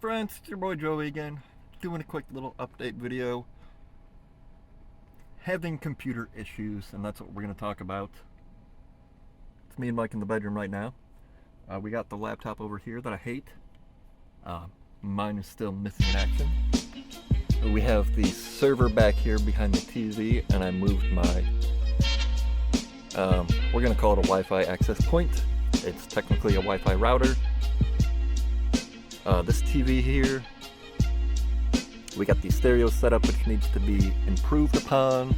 friends, it's your boy Joey again, doing a quick little update video. Having computer issues, and that's what we're going to talk about. It's me and Mike in the bedroom right now. We got the laptop over here that I hate. Mine is still missing in action. We have the server back here behind the TV, and I moved my, we're going to call it a Wi-Fi access point. It's technically a Wi-Fi router. This TV here, we got the stereo setup which needs to be improved upon,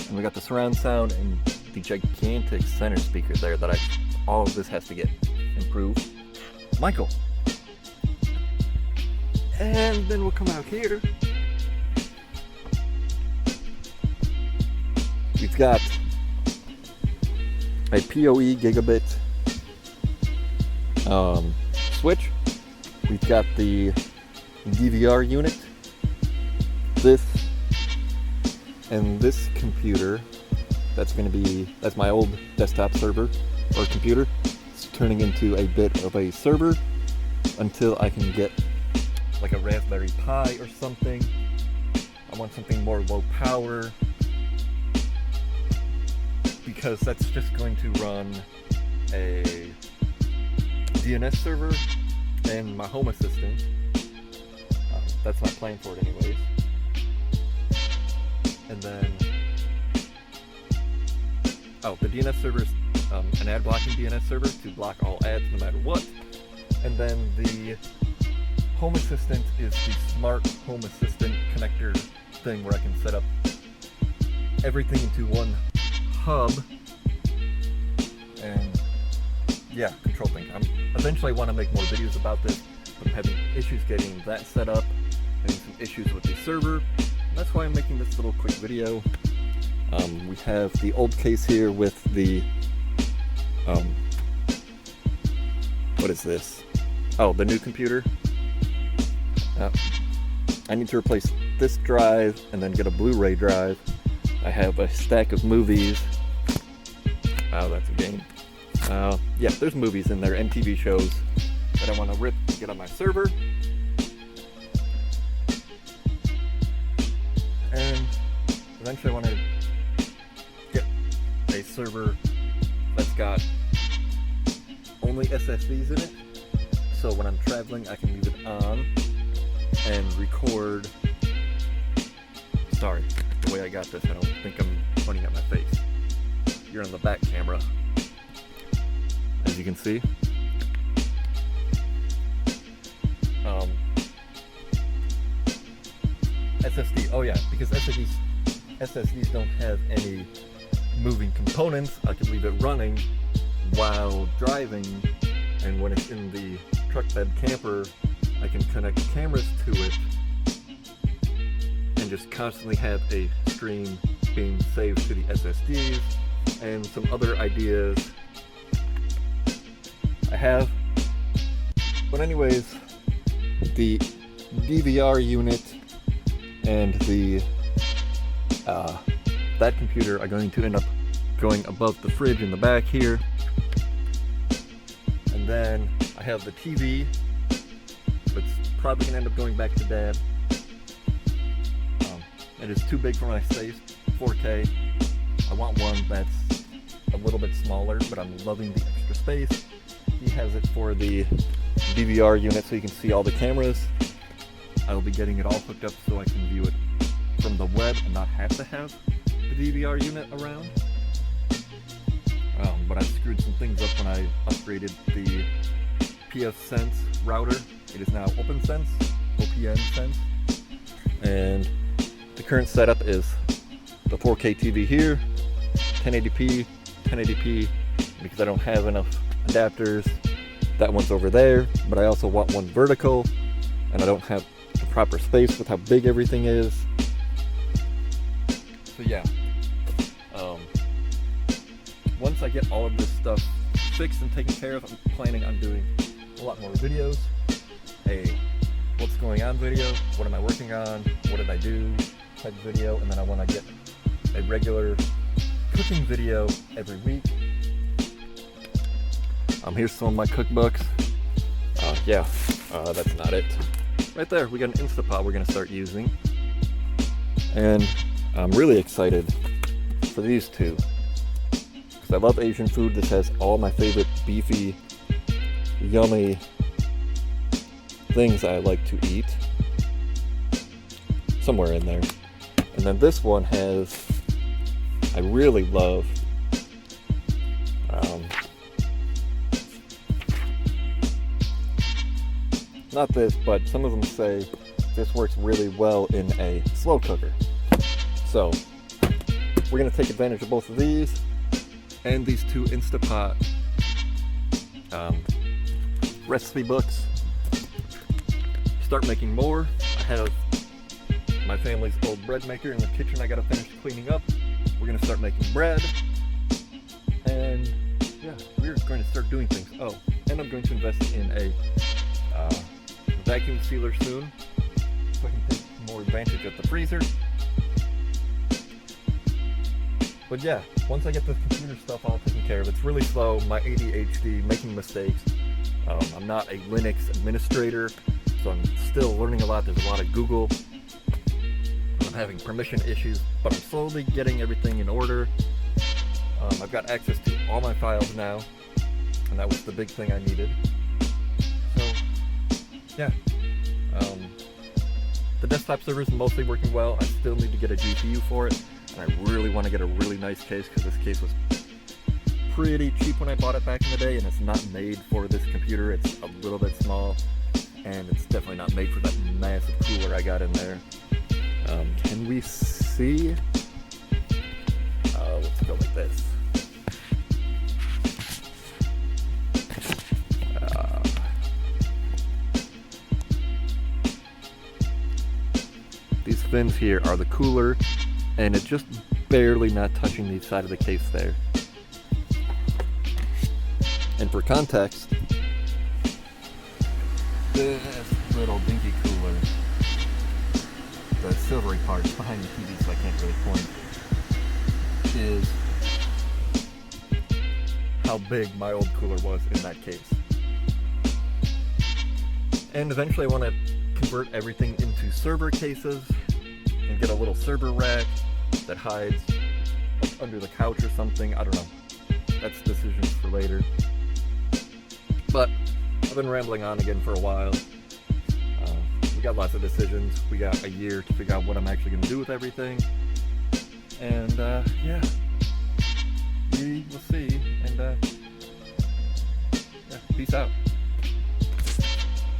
and we got the surround sound and the gigantic center speaker there that all of this has to get improved. Michael! And then we'll come out here. We've got a PoE gigabit switch. We've got the DVR unit, this computer. That's my old desktop server or computer. It's turning into a bit of a server until I can get like a Raspberry Pi or something. I want something more low power because that's just going to run a DNS server and my Home Assistant. That's my plan for it anyways. And then, the DNS server is an ad blocking DNS server to block all ads no matter what. And then the Home Assistant is the smart Home Assistant connector thing where I can set up everything into one hub and control things. Eventually I want to make more videos about this, but I'm having issues getting that set up, having some issues with the server. And that's why I'm making this little quick video. We have the old case here with the, what is this? Oh, the new computer. I need to replace this drive and then get a Blu-ray drive. I have a stack of movies. Oh, that's a game. Yeah, there's movies in there and TV shows that I want to rip and get on my server. And eventually I want to get a server that's got only SSDs in it. So when I'm traveling, I can leave it on and record. Sorry, the way I got this, I don't think I'm pointing at my face. You're on the back camera, as you can see. SSD, oh yeah, because SSDs don't have any moving components, I can leave it running while driving, and when it's in the truck bed camper, I can connect cameras to it and just constantly have a stream being saved to the SSDs, and some other ideas I have. But anyways, the DVR unit and the that computer are going to end up going above the fridge in the back here. And then I have the TV, but it's probably gonna end up going back to Dad. It is too big for my space, 4K. I want one that's a little bit smaller, but I'm loving the extra space. He has it for the DVR unit so you can see all the cameras. I will be getting it all hooked up so I can view it from the web and not have to have the DVR unit around. But I screwed some things up when I upgraded the PFSense router. It is now OpenSense, OPNSense. And the current setup is the 4K TV here, 1080p, because I don't have enough adapters. That one's over there, but I also want one vertical, and I don't have the proper space with how big everything is. So yeah, once I get all of this stuff fixed and taken care of, I'm planning on doing a lot more videos. A what's going on video, what am I working on, what did I do type video, and then I want to get a regular cooking video every week. Here's some of my cookbooks. yeah, that's not it. Right there, we got an Instapot we're gonna start using. And I'm really excited for these two, because I love Asian food. This has all my favorite beefy, yummy things I like to eat. Somewhere in there. And then this one has, I really love, not this, but some of them say this works really well in a slow cooker. So we're going to take advantage of both of these and these two Instapot recipe books. Start making more. I have my family's old bread maker in the kitchen I got to finish cleaning up. We're going to start making bread. And yeah, we're going to start doing things. Oh, and I'm going to invest in a vacuum sealer soon, so I can take more advantage of the freezer. But yeah, once I get the computer stuff all taken care of, it's really slow. My ADHD, making mistakes. I'm not a Linux administrator, so I'm still learning a lot. There's a lot of Google. I'm having permission issues, but I'm slowly getting everything in order. I've got access to all my files now, and that was the big thing I needed. So yeah, the desktop server is mostly working well. I still need to get a GPU for it, and I really want to get a really nice case, because this case was pretty cheap when I bought it back in the day, and it's not made for this computer. It's a little bit small, and it's definitely not made for that massive cooler I got in there. Can we see? Let's go like this. These fins here are the cooler, and it's just barely not touching the side of the case there. And for context, this little dinky cooler, the silvery part behind the TV, so I can't really point, is how big my old cooler was in that case. And eventually I want to convert everything into server cases and get a little server rack that hides under the couch or something. I don't know. That's decisions for later. But I've been rambling on again for a while. We got lots of decisions. We got a year to figure out what I'm actually going to do with everything. And yeah, we will see. And yeah, peace out.